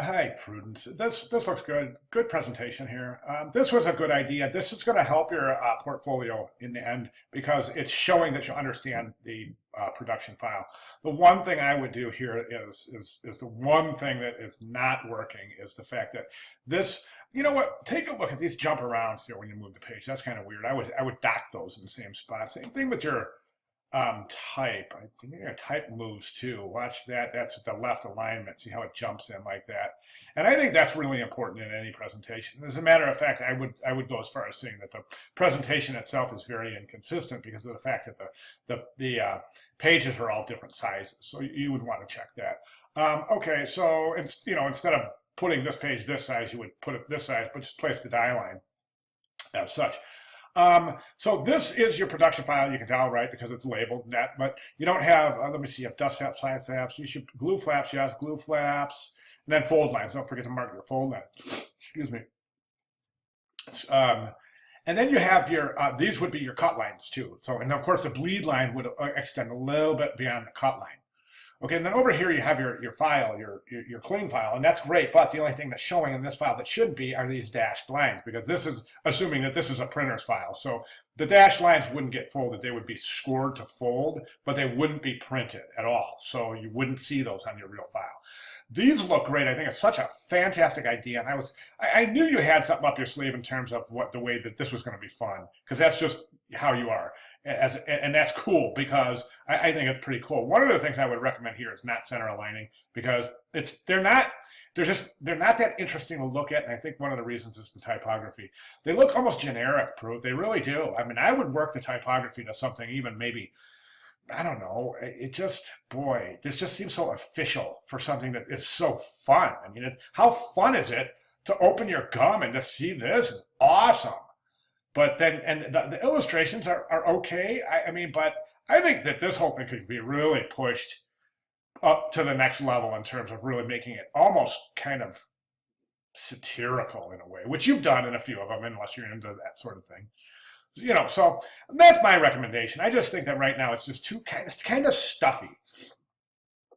Hi, Prudence. This looks good. Good presentation here. This was a good idea. This is going to help your portfolio in the end because it's showing that you understand the production file. The one thing I would do here is the one thing that is not working is the fact that this. You know what? Take a look at these jump arounds here when you move the page. That's kind of weird. I would dock those in the same spot. Same thing with your type. I think your type moves too. Watch that. That's the left alignment. See how it jumps in like that. And I think that's really important in any presentation. As a matter of fact, I would go as far as saying that the presentation itself is very inconsistent because of the fact that the pages are all different sizes. So you would want to check that. Okay, so it's instead of putting this page this size, you would put it this size, but just place the die line as such. So this is your production file. You can tell, right, because it's labeled net, but you don't have, let me see, you have dust flaps, side flaps, you should glue flaps, yes, glue flaps, and then fold lines. Don't forget to mark your fold line. Excuse me. And then you have your, these would be your cut lines too. So, and of course the bleed line would extend a little bit beyond the cut line. Okay, and then over here you have your file, your clean file, and that's great, but the only thing that's showing in this file that shouldn't be are these dashed lines, because this is assuming that this is a printer's file. So the dashed lines wouldn't get folded. They would be scored to fold, but they wouldn't be printed at all. So you wouldn't see those on your real file. These look great. I think it's such a fantastic idea. And I knew you had something up your sleeve in terms of the way that this was going to be fun, because that's just how you are. And that's cool because I think it's pretty cool. One of the things I would recommend here is not center aligning because they're not that interesting to look at. And I think one of the reasons is the typography. They look almost generic, Prue. They really do. I mean, I would work the typography to something even maybe, I don't know. It just, boy, this just seems so official for something that is so fun. I mean, how fun is it to open your gum and to see this? Is awesome. But then, and the illustrations are okay. I mean, but I think that this whole thing could be really pushed up to the next level in terms of really making it almost kind of satirical in a way, which you've done in a few of them, unless you're into that sort of thing. So that's my recommendation. I just think that right now it's just it's kind of stuffy.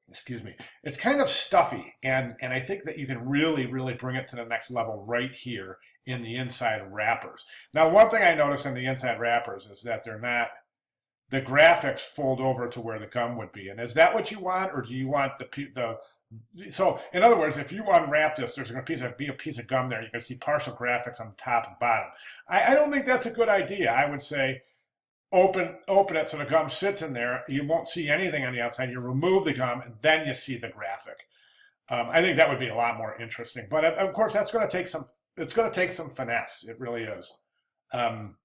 Excuse me. It's kind of stuffy, and I think that you can really, really bring it to the next level right here in the inside wrappers. Now, one thing I notice in the inside wrappers is that the graphics fold over to where the gum would be. And is that what you want, or do you want so in other words, if you unwrap this, there's going to be a piece of gum there. You can see partial graphics on the top and bottom. I don't think that's a good idea. I would say open it so the gum sits in there. You won't see anything on the outside. You remove the gum, and then you see the graphic. I think that would be a lot more interesting. But of course, that's going to take some. It's going to take some finesse. It really is. And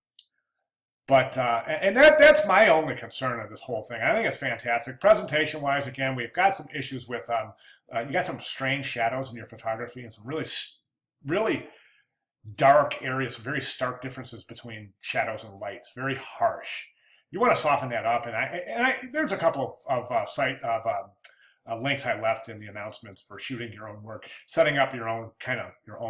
that's my only concern of this whole thing. I think it's fantastic. Presentation-wise, again, we've got some issues with you got some strange shadows in your photography and some really dark areas, some very stark differences between shadows and lights. Very harsh. You want to soften that up, and there's a couple of links I left in the announcements for shooting your own work, setting up your own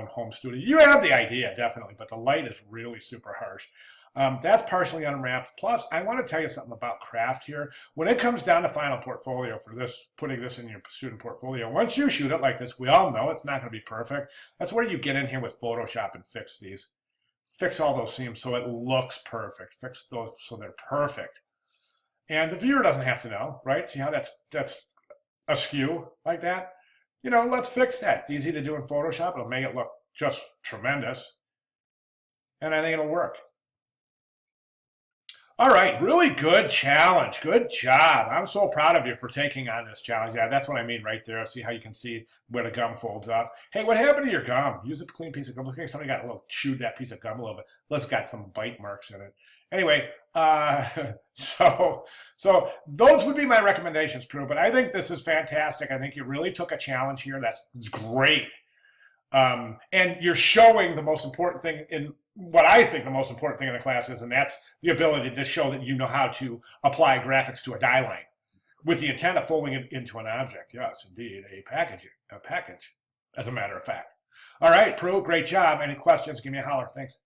home studio. You have the idea, definitely, but the light is really super harsh. That's partially unwrapped. Plus, I want to tell you something about craft here. When it comes down to final portfolio for this, putting this in your student portfolio, once you shoot it like this, we all know it's not going to be perfect. That's where you get in here with Photoshop and fix these. Fix all those seams so it looks perfect. Fix those so they're perfect. And the viewer doesn't have to know, right? See how that's askew like that? Let's fix that. It's easy to do in Photoshop. It'll make it look just tremendous. And I think it'll work. All right, really good challenge. Good job. I'm so proud of you for taking on this challenge. Yeah, that's what I mean right there. See how you can see where the gum folds up. Hey, what happened to your gum? Use a clean piece of gum. Look like somebody chewed that piece of gum a little bit. Let's got some bite marks in it. Anyway, so those would be my recommendations, Prue. But I think this is fantastic. I think you really took a challenge here. That's great. And you're showing the most important thing in what I think the most important thing in the class is, and that's the ability to show that you know how to apply graphics to a die line with the intent of folding it into an object. Yes, indeed, a package, as a matter of fact. All right, Prue, great job. Any questions, give me a holler. Thanks.